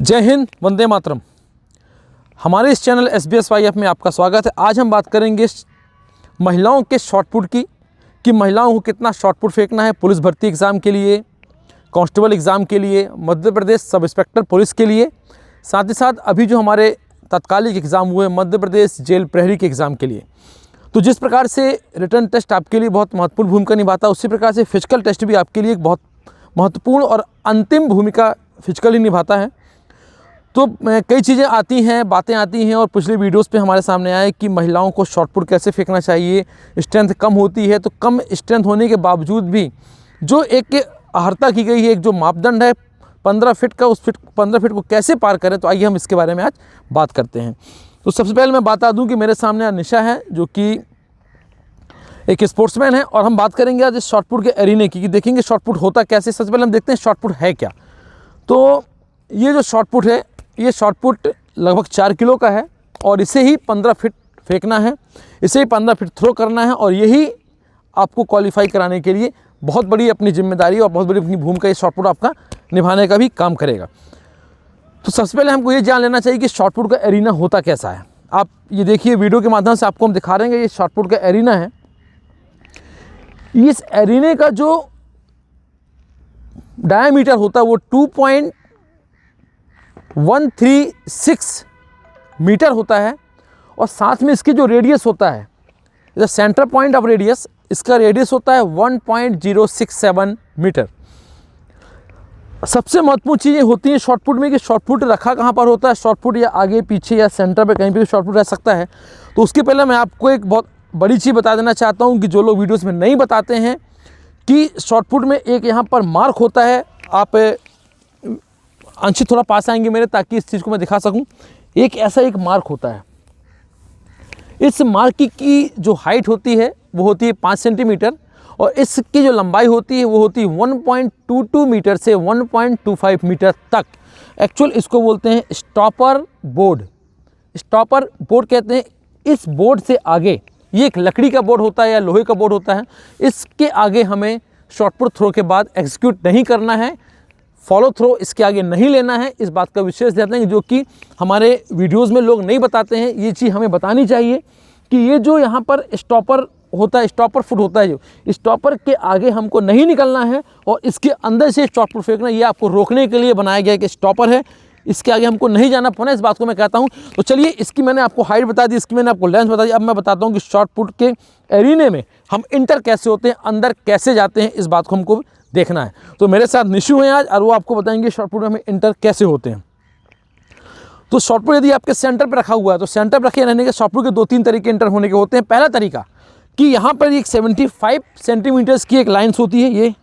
जय हिंद, वंदे मातरम। हमारे इस चैनल SBSYF में आपका स्वागत है। आज हम बात करेंगे महिलाओं के शॉटपुट की कि महिलाओं को कितना शॉटपुट फेंकना है पुलिस भर्ती एग्ज़ाम के लिए, कांस्टेबल एग्ज़ाम के लिए, Madhya Pradesh sub inspector police के लिए, साथ ही साथ अभी जो हमारे तात्कालिक एग्ज़ाम हुए मध्य प्रदेश जेल प्रहरी के एग्ज़ाम के लिए। तो जिस प्रकार से रिटर्न टेस्ट आपके लिए बहुत महत्वपूर्ण भूमिका निभाता है, उसी प्रकार से फिजिकल टेस्ट भी आपके लिए एक बहुत महत्वपूर्ण और अंतिम भूमिका फिजिकल ही निभाता है। तो कई चीज़ें आती हैं, बातें आती हैं और पिछले वीडियोस पे हमारे सामने आए कि महिलाओं को शॉटपुट कैसे फेंकना चाहिए, स्ट्रेंथ कम होती है। तो कम स्ट्रेंथ होने के बावजूद भी जो एक अहर्ता की गई है, एक जो मापदंड है 15 फीट का, उस 15 फीट को कैसे पार करें, तो आइए हम इसके बारे में आज बात करते हैं। तो सबसे पहले मैं बता दूं कि मेरे सामने निशा है जो कि एक स्पोर्ट्समैन है और हम बात करेंगे आज इस शॉटपुट के एरीने की, कि देखेंगे शॉटपुट होता कैसे। सबसे पहले हम देखते हैं शॉटपुट है क्या। तो ये जो शॉटपुट है, ये शॉटपुट लगभग 4 किलो का है और इसे ही 15 फीट फेंकना है, इसे ही 15 फीट थ्रो करना है और यही आपको क्वालिफाई कराने के लिए बहुत बड़ी अपनी जिम्मेदारी और बहुत बड़ी अपनी भूमिका ये शॉटपुट आपका निभाने का भी काम करेगा। तो सबसे पहले हमको ये जान लेना चाहिए कि शॉटपुट का एरीना होता कैसा है। आप ये देखिए, वीडियो के माध्यम से आपको हम दिखा रहे हैं, ये शॉटपुट का एरीना है। इस एरीने का जो डायमीटर होता है वो 2.136 मीटर होता है और साथ में इसकी जो रेडियस होता है, the centre point of radius, इसका रेडियस होता है 1.067 मीटर। सबसे महत्वपूर्ण चीज़ें होती हैं शॉटपुट में कि शॉटपुट रखा कहाँ पर होता है, शॉटपुट या आगे पीछे या सेंटर पे कहीं पे भी शॉटपुट रह सकता है। तो उसके पहले मैं आपको एक बहुत बड़ी चीज़ बता देना चाहता हूँ कि जो लोग वीडियोस में नहीं बताते हैं कि शॉटपुट में एक यहाँ पर मार्क होता है। आप अंशित थोड़ा पास आएंगे मेरे, ताकि इस चीज़ को मैं दिखा सकूं। एक ऐसा एक मार्क होता है, इस मार्क की जो हाइट होती है वो होती है 5 सेंटीमीटर और इसकी जो लंबाई होती है वो होती है 1.22 मीटर से 1.25 मीटर तक। एक्चुअल इसको बोलते हैं स्टॉपर बोर्ड। स्टॉपर बोर्ड कहते हैं। इस बोर्ड से आगे, ये एक लकड़ी का बोर्ड होता है या लोहे का बोर्ड होता है, इसके आगे हमें शॉटपुट थ्रो के बाद एग्जीक्यूट नहीं करना है, फॉलो थ्रो इसके आगे नहीं लेना है। इस बात का विशेष ध्यान दें, जो कि हमारे वीडियोस में लोग नहीं बताते हैं। ये चीज़ हमें बतानी चाहिए कि ये जो यहाँ पर स्टॉपर होता है, स्टॉपर फुट होता है, जो स्टॉपर के आगे हमको नहीं निकलना है और इसके अंदर से शॉटपुट फेंकना, ये आपको रोकने के लिए बनाया गया कि स्टॉपर है, इसके आगे हमको नहीं जाना पड़ना। इस बात को मैं कहता हूँ। तो चलिए, इसकी मैंने आपको हाइट बता दी, इसकी मैंने आपको लेंथ बता दी। अब मैं बताता हूँ कि शॉटपुट के एरीने में हम इंटर कैसे होते हैं, अंदर कैसे जाते हैं, इस बात को हमको देखना है। तो मेरे साथ निशु हैं आज और वो आपको बताएंगे शॉटपुट में इंटर कैसे होते हैं। तो शॉटपुट यदि आपके सेंटर पर रखा हुआ है, तो सेंटर पर रखे रहने के शॉटपुट के 2-3 तरीके इंटर होने के होते हैं। पहला तरीका कि यहाँ पर एक 75 सेंटीमीटर्स की एक लाइन होती है, ये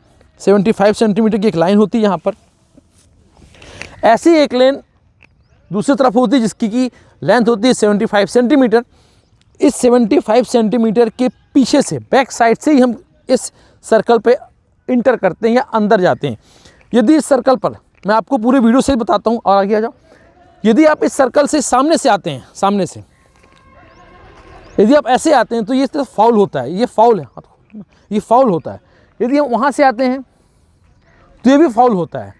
75 सेंटीमीटर की एक लाइन होती है। यहाँ पर ऐसी एक लाइन दूसरी तरफ होती है जिसकी की लेंथ होती है 75 सेंटीमीटर। इस 75 सेंटीमीटर के पीछे से, बैक साइड से ही हम इस सर्कल पे इंटर करते हैं या अंदर जाते हैं। यदि इस सर्कल पर, मैं आपको पूरे वीडियो से ही बताता हूँ और आगे आ जाओ, यदि आप इस सर्कल से सामने से आते हैं, सामने से यदि आप ऐसे आते हैं तो ये फाउल होता है, ये फाउल है, ये फाउल होता है। यदि हम वहाँ से आते हैं तो ये भी फाउल होता है।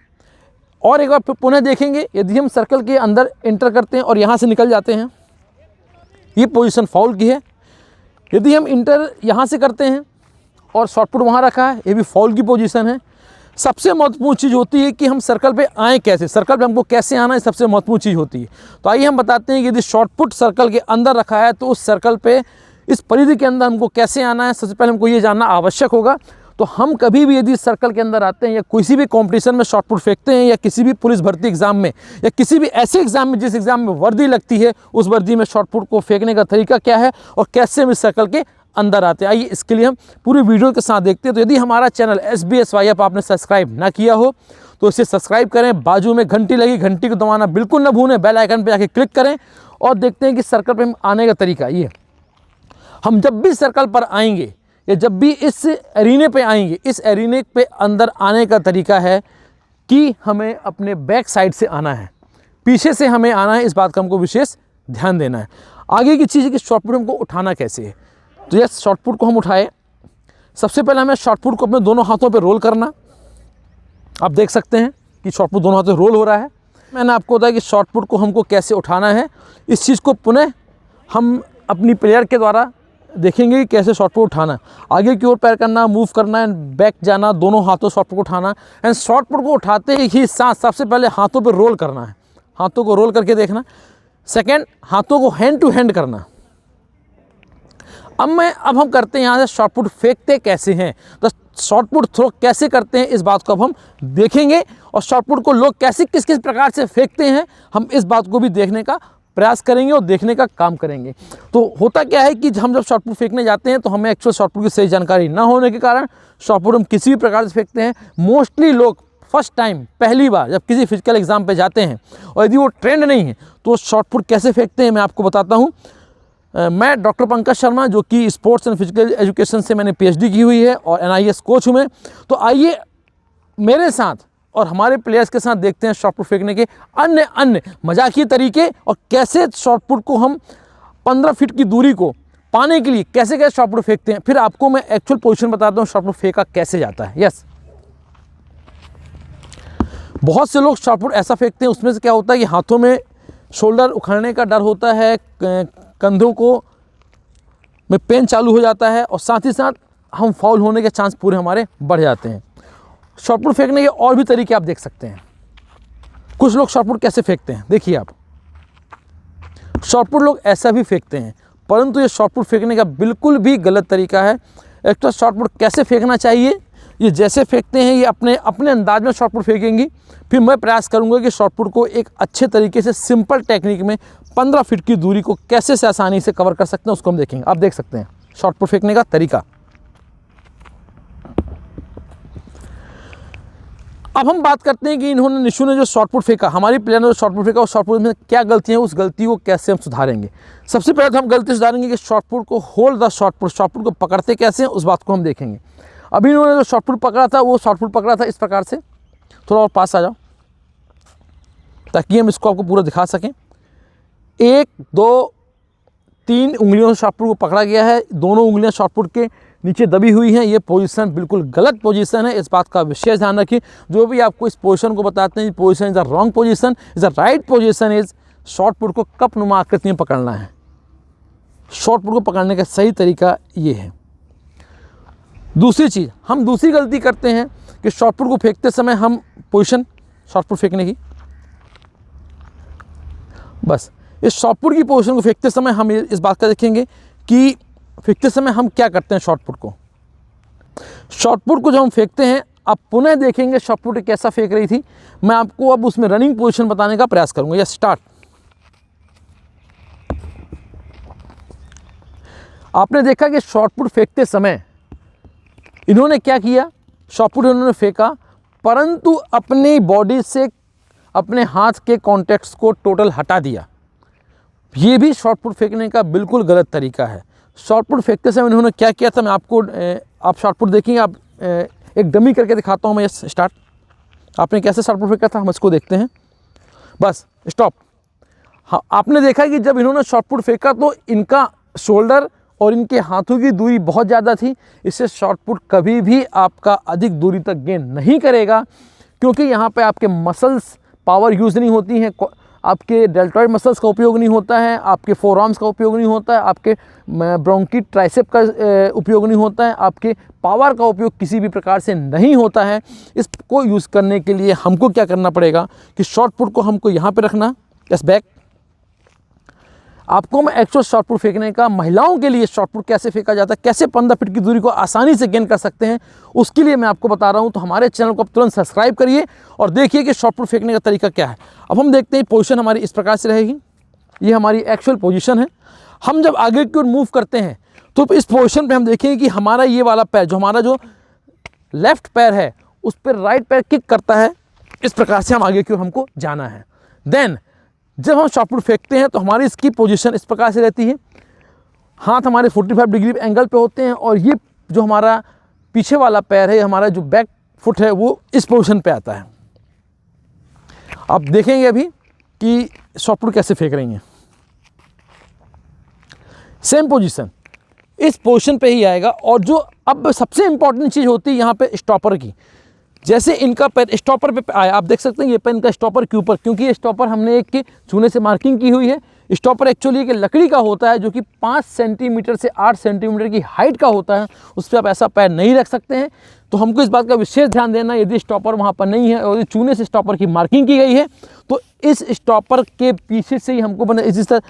और एक बार पुनः देखेंगे, यदि हम सर्कल के अंदर इंटर करते हैं और यहाँ से निकल जाते हैं, ये पोजीशन फाउल की है। यदि हम इंटर यहाँ से करते हैं और शॉटपुट वहाँ रखा है, ये भी फाउल की पोजीशन है। सबसे महत्वपूर्ण चीज़ होती है कि हम सर्कल पे आएँ कैसे, सर्कल पे हमको कैसे आना है, सबसे महत्वपूर्ण चीज़ होती है। तो आइए हम बताते हैं कि यदि शॉटपुट सर्कल के अंदर रखा है तो उस सर्कल पे, इस परिधि के अंदर हमको कैसे आना है, सबसे पहले हमको ये जानना आवश्यक होगा। तो हम कभी भी यदि सर्कल के अंदर आते हैं या किसी भी कंपटीशन में शॉटपुट फेंकते हैं या किसी भी पुलिस भर्ती एग्जाम में या किसी भी ऐसे एग्जाम में जिस एग्जाम में वर्दी लगती है, उस वर्दी में शॉटपुट को फेंकने का तरीका क्या है और कैसे हम इस सर्कल के अंदर आते हैं, आइए इसके लिए हम पूरी वीडियो के साथ देखते हैं। तो यदि हमारा चैनल SBSYF आपने सब्सक्राइब ना किया हो तो इसे सब्सक्राइब करें, बाजू में घंटी लगी, घंटी को दबाना बिल्कुल ना भूलें, बेल आइकन पे जाके क्लिक करें और देखते हैं कि सर्कल पे हम आने का तरीका। ये हम जब भी सर्कल पर आएंगे या जब भी इस एरीने पे आएंगे, इस एरीने पे अंदर आने का तरीका है कि हमें अपने बैक साइड से आना है, पीछे से हमें आना है। इस बात का हमको विशेष ध्यान देना है। आगे की चीज़ है कि शॉटपुट हमको उठाना कैसे है। तो यह शॉटपुट को हम उठाए, सबसे पहले हमें शॉटपुट को अपने दोनों हाथों पे रोल करना। आप देख सकते हैं कि शॉटपुट दोनों हाथों से रोल हो रहा है। मैंने आपको बताया कि शॉर्ट पुट को हमको कैसे उठाना है। इस चीज़ को पुनः हम अपनी प्लेयर के द्वारा देखेंगे कि कैसे शॉर्ट पुट उठाना है। आगे की ओर पैर करना, मूव करना एंड बैक जाना, दोनों हाथों शॉर्ट पुट को उठाना एंड शॉर्ट पुट को उठाते ही साथ सबसे पहले हाथों पे रोल करना है, हाथों को रोल करके देखना। सेकंड, हाथों को हैंड टू हैंड करना। अब हम करते हैं यहाँ से शॉर्ट पुट फेंकते कैसे हैं, तो शॉर्ट पुट थ्रो कैसे करते हैं इस बात को अब हम देखेंगे और शॉर्ट पुट को लोग कैसे किस किस प्रकार से फेंकते हैं हम इस बात को भी देखने का प्रयास करेंगे और देखने का काम करेंगे। तो होता क्या है कि हम जब शॉर्ट पुट फेंकने जाते हैं तो हमें एक्चुअल शॉर्ट पुट की सही जानकारी ना होने के कारण शॉर्ट पुट हम किसी भी प्रकार से फेंकते हैं। मोस्टली लोग फर्स्ट टाइम, पहली बार जब किसी फिजिकल एग्जाम पे जाते हैं और यदि वो ट्रेंड नहीं है तो शॉर्ट पुट कैसे फेंकते हैं मैं आपको बताता हूँ। मैं डॉक्टर पंकज शर्मा, जो कि स्पोर्ट्स एंड फिजिकल एजुकेशन से मैंने PhD की हुई है और NIS कोच हूँ मैं। तो आइए मेरे साथ और हमारे प्लेयर्स के साथ देखते हैं शॉर्ट पुट फेंकने के अन्य मजाकिए तरीके और कैसे शॉर्ट पुट को हम 15 फीट की दूरी को पाने के लिए कैसे कैसे शॉर्ट पुट फेंकते हैं। फिर आपको मैं एक्चुअल पोजीशन बताता हूँ शॉर्ट पुट फेंका कैसे जाता है। यस, बहुत से लोग शॉर्ट पुट ऐसा फेंकते हैं, उसमें से क्या होता है कि हाथों में शोल्डर उखड़ने का डर होता है, कंधों को में पेन चालू हो जाता है और साथ ही साथ हम फाउल होने के चांस पूरे हमारे बढ़ जाते हैं। शॉर्ट पुट फेंकने के और भी तरीके आप देख सकते हैं। कुछ लोग शॉर्ट पुट कैसे फेंकते हैं, देखिए आप। शॉर्ट पुट लोग ऐसा भी फेंकते हैं, परंतु ये शॉर्ट पुट फेंकने का बिल्कुल भी गलत तरीका है। एक तो शॉर्ट पुट कैसे फेंकना चाहिए, ये जैसे फेंकते हैं ये अपने अंदाज में शॉर्ट पुट फेंकेंगी। फिर मैं प्रयास करूंगा कि शॉर्ट पुट को एक अच्छे तरीके से सिंपल टेक्निक में 15 फीट की दूरी को कैसे से आसानी से कवर कर सकते हैं उसको हम देखेंगे। आप देख सकते हैं शॉर्ट पुट फेंकने का तरीका। अब हम बात करते हैं कि निशु ने जो शॉर्ट पुट फेंका, हमारी प्लेयर ने जो शॉर्ट पुट फेंका, उस शॉर्ट पुट में क्या गलतियां हैं, उस गलती को कैसे हम सुधारेंगे। सबसे पहले तो हम गलती सुधारेंगे कि शॉर्ट पुट को होल्ड द शॉर्ट पुट को पकड़ते कैसे हैं उस बात को हम देखेंगे। अभी इन्होंने जो शॉर्ट पुट पकड़ा था वो शॉर्ट पुट पकड़ा था इस प्रकार से। थोड़ा और पास आ जाओ ताकि हम इसको आपको पूरा दिखा सकें। 1 2 3 उंगलियों से शॉर्ट पुट को पकड़ा गया है, दोनों उंगलियां शॉर्ट पुट के नीचे दबी हुई हैं। ये पोजीशन बिल्कुल गलत पोजीशन है, इस बात का विशेष ध्यान रखिए। जो भी आपको इस पोजीशन को बताते हैं, position is the wrong position, is the right position is short put को कप नुमा आकृति में पकड़ना है। शॉर्ट पुट को पकड़ने का सही तरीका ये है। दूसरी चीज़, हम दूसरी गलती करते हैं कि शॉर्ट पुट को फेंकते समय हम पोजीशन शॉर्ट पुट फेंकने की, बस इस शॉर्ट पुट की पोजीशन को फेंकते समय हम इस बात का देखेंगे कि फेंकते समय हम क्या करते हैं। शॉर्ट पुट को जब हम फेंकते हैं, अब पुनः देखेंगे शॉर्ट पुट कैसा फेंक रही थी। मैं आपको अब उसमें रनिंग पोजीशन बताने का प्रयास करूंगा। या स्टार्ट। आपने देखा कि शॉर्ट पुट फेंकते समय इन्होंने क्या किया, शॉर्ट पुट इन्होंने फेंका परंतु अपनी बॉडी से अपने हाथ के कॉन्टैक्ट्स को टोटल हटा दिया। ये भी शॉर्ट पुट फेंकने का बिल्कुल गलत तरीका है। शॉर्ट पुट फेंकते समय इन्होंने क्या किया था, मैं आपको आप शॉर्ट पुट देखेंगे, आप एक डमी करके दिखाता हूँ मैं। स्टार्ट। आपने कैसे शॉर्ट पुट फेंका था हम इसको देखते हैं। Bus stop. हाँ, आपने देखा कि जब इन्होंने शॉर्ट पुट फेंका तो इनका शोल्डर और इनके हाथों की दूरी बहुत ज़्यादा थी। इससे शॉर्ट पुट कभी भी आपका अधिक दूरी तक गेन नहीं करेगा, क्योंकि यहाँ पे आपके मसल्स पावर यूज़ नहीं होती हैं, आपके डेल्टॉइड मसल्स का उपयोग नहीं होता है, आपके फोरआर्म्स का उपयोग नहीं होता है, आपके ब्रोंकी ट्राइसेप का उपयोग नहीं होता है, आपके पावर का उपयोग किसी भी प्रकार से नहीं होता है। इसको यूज़ करने के लिए हमको क्या करना पड़ेगा कि शॉर्ट पुट को हमको यहाँ पे रखना, यस बैक। आपको मैं एक्चुअल शॉर्ट पुट फेंकने का, महिलाओं के लिए शॉर्ट पुट कैसे फेंका जाता है, कैसे 15 फीट की दूरी को आसानी से गेन कर सकते हैं, उसके लिए मैं आपको बता रहा हूं। तो हमारे चैनल को आप तुरंत सब्सक्राइब करिए और देखिए कि शॉर्ट पुट फेंकने का तरीका क्या है। अब हम देखते हैं पोजीशन हमारी इस प्रकार से रहेगी। ये हमारी एक्चुअल पोजीशन है। हम जब आगे की ओर मूव करते हैं तो इस पोजीशन पे हम देखेंगे कि हमारा ये वाला पैर, जो हमारा जो लेफ्ट पैर है, उस पर राइट पैर किक करता है। इस प्रकार से हम आगे की ओर हमको जाना है। देन जब हम शॉर्ट पुट फेंकते हैं तो हमारी इसकी पोजीशन इस प्रकार से रहती है। हाथ हमारे 45 डिग्री एंगल पे होते हैं और ये जो हमारा पीछे वाला पैर है, हमारा जो बैक फुट है, वो इस पोजीशन पे आता है। आप देखेंगे अभी कि शॉर्ट पुट कैसे फेंक रही हैं। सेम पोजीशन, इस पोजीशन पे ही आएगा। और जो अब सबसे इंपॉर्टेंट चीज़ होती है यहाँ पे स्टॉपर की, जैसे इनका पैर स्टॉपर पे आया, आप देख सकते हैं ये पैर इनका स्टॉपर के ऊपर, क्योंकि ये स्टॉपर हमने एक के चूने से मार्किंग की हुई है। स्टॉपर एक्चुअली एक लकड़ी का होता है जो कि 5 सेंटीमीटर से 8 सेंटीमीटर की हाइट का होता है, उस पर आप ऐसा पैर नहीं रख सकते हैं। तो हमको इस बात का विशेष ध्यान देना, यदि स्टॉपर वहाँ पर नहीं है और यदि चूने से स्टॉपर की मार्किंग की गई है तो इस स्टॉपर के पीछे से ही हमको बना इस तरह,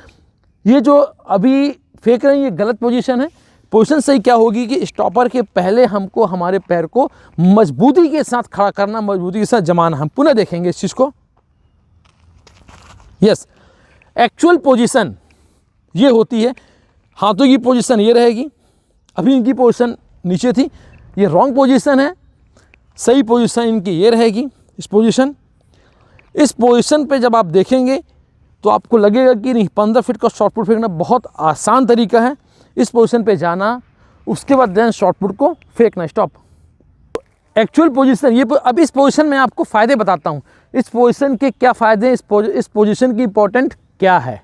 ये जो अभी फेंक रहे हैं ये गलत पोजीशन है। पोजीशन सही क्या होगी कि स्टॉपर के पहले हमको हमारे पैर को मजबूती के साथ खड़ा करना, मजबूती के साथ जमाना। हम पुनः देखेंगे इस चीज़ को। यस, एक्चुअल पोजीशन ये होती है, हाथों की पोजीशन ये रहेगी। अभी इनकी पोजीशन नीचे थी, ये रॉन्ग पोजीशन है। सही पोजीशन इनकी ये रहेगी, इस पोजीशन पे जब आप देखेंगे तो आपको लगेगा कि नहीं 15 फीट का शॉर्ट पुट फेंकना बहुत आसान तरीका है। इस पोजीशन पे जाना, उसके बाद देन शॉर्ट पुट को फेंकना, स्टॉप। एक्चुअल पोजीशन ये, अब इस पोजीशन में आपको फ़ायदे बताता हूँ, इस पोजीशन के क्या फ़ायदे हैं, इस पोजीशन की इंपॉर्टेंट क्या है।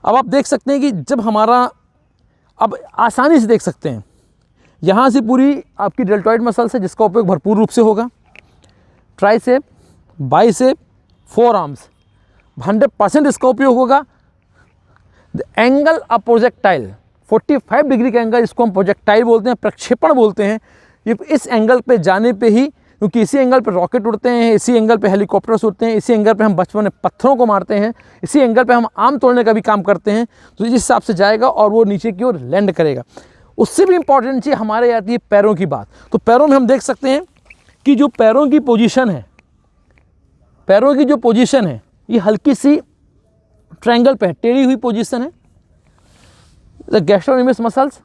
अब आप देख सकते हैं कि जब हमारा, अब आसानी से देख सकते हैं, यहाँ से पूरी आपकी डेल्टॉइड मसल्स है जिसका उपयोग भरपूर रूप से होगा। ट्राइसेप, बाइसेप, फोर आर्म्स 100% इसका उपयोग होगा। The angle of projectile 45 degree का एंगल, इसको हम प्रोजेक्टाइल बोलते हैं, प्रक्षेपण बोलते हैं। ये इस एंगल पे जाने पे ही, क्योंकि इसी एंगल पे रॉकेट उड़ते हैं, इसी एंगल पे हेलीकॉप्टर्स उड़ते हैं, इसी एंगल पे हम बचपन में पत्थरों को मारते हैं, इसी एंगल पे हम आम तोड़ने का भी काम करते हैं। तो इस हिसाब से जाएगा और वो नीचे की ओर लैंड करेगा। उससे भी इंपॉर्टेंट चीज़ हमारे आती है पैरों की बात। तो पैरों में हम देख सकते हैं कि जो पैरों की पोजीशन है, पैरों की जो पोजीशन है ये हल्की सी ट्रायंगल पे है, टेढ़ी हुई पोजीशन है। The gastrocnemius muscles,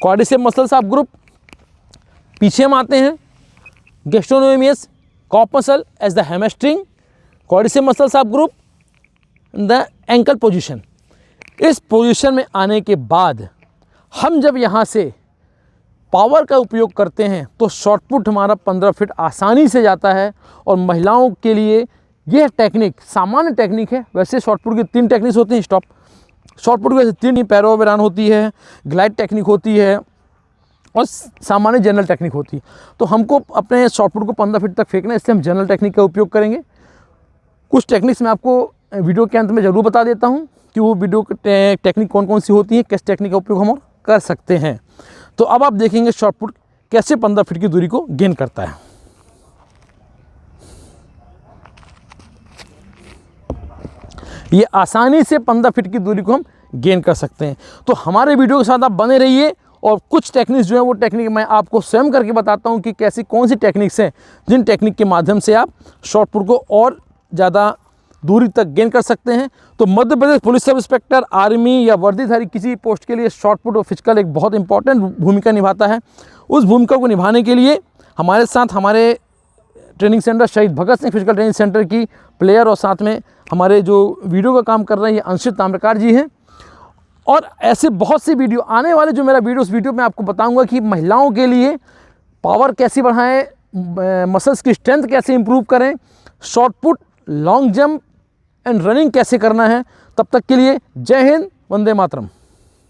quadricep muscles of group, पीछे हम आते हैं। Gastrocnemius calf muscle as the hamstring, quadricep muscles of group, the ankle position. इस पोजीशन में आने के बाद हम जब यहाँ से पावर का उपयोग करते हैं तो शॉर्ट पुट हमारा 15 फीट आसानी से जाता है। और महिलाओं के लिए यह टेक्निक सामान्य टेक्निक है। वैसे शॉर्ट पुट की 3 टेक्निक्स होती हैं। स्टॉप शॉर्ट पुट वैसे 3 पैरों में रान होती है, ग्लाइड टेक्निक होती है और सामान्य जनरल टेक्निक होती है। तो हमको अपने शॉर्ट पुट को 15 फीट तक फेंकना है, इससे हम जनरल टेक्निक का उपयोग करेंगे। कुछ टेक्निक्स मैं आपको वीडियो के अंत में ज़रूर बता देता हूँ कि वो वीडियो टेक्निक कौन कौन सी होती है, किस टेक्निक का उपयोग हम कर सकते हैं। तो अब आप देखेंगे शॉर्ट पुट कैसे 15 फीट की दूरी को गेन करता है। ये आसानी से 15 फीट की दूरी को हम गेन कर सकते हैं। तो हमारे वीडियो के साथ आप बने रहिए और कुछ टेक्निक्स जो है वो टेक्निक मैं आपको स्वयं करके बताता हूं कि कैसी कौन सी टेक्निक्स हैं जिन टेक्निक के माध्यम से आप शॉर्ट पुट को और ज़्यादा दूरी तक गेन कर सकते हैं। तो Madhya Pradesh police sub inspector, army या वर्दीधारी किसी पोस्ट के लिए शॉर्ट पुट और फिजिकल एक बहुत इंपॉर्टेंट भूमिका निभाता है। उस भूमिका को निभाने के लिए हमारे साथ हमारे ट्रेनिंग सेंटर शहीद Bhagat Singh physical training centre की प्लेयर और साथ में हमारे जो वीडियो का काम कर रहे हैं ये अंशित ताम्रकार जी हैं। और ऐसे बहुत सी वीडियो आने वाले जो मेरा वीडियो, उस वीडियो में आपको बताऊंगा कि महिलाओं के लिए पावर कैसे बढ़ाएं, मसल्स की स्ट्रेंथ कैसे इंप्रूव करें, short put, long jump and running कैसे करना है। तब तक के लिए जय हिंद, वंदे मातरम।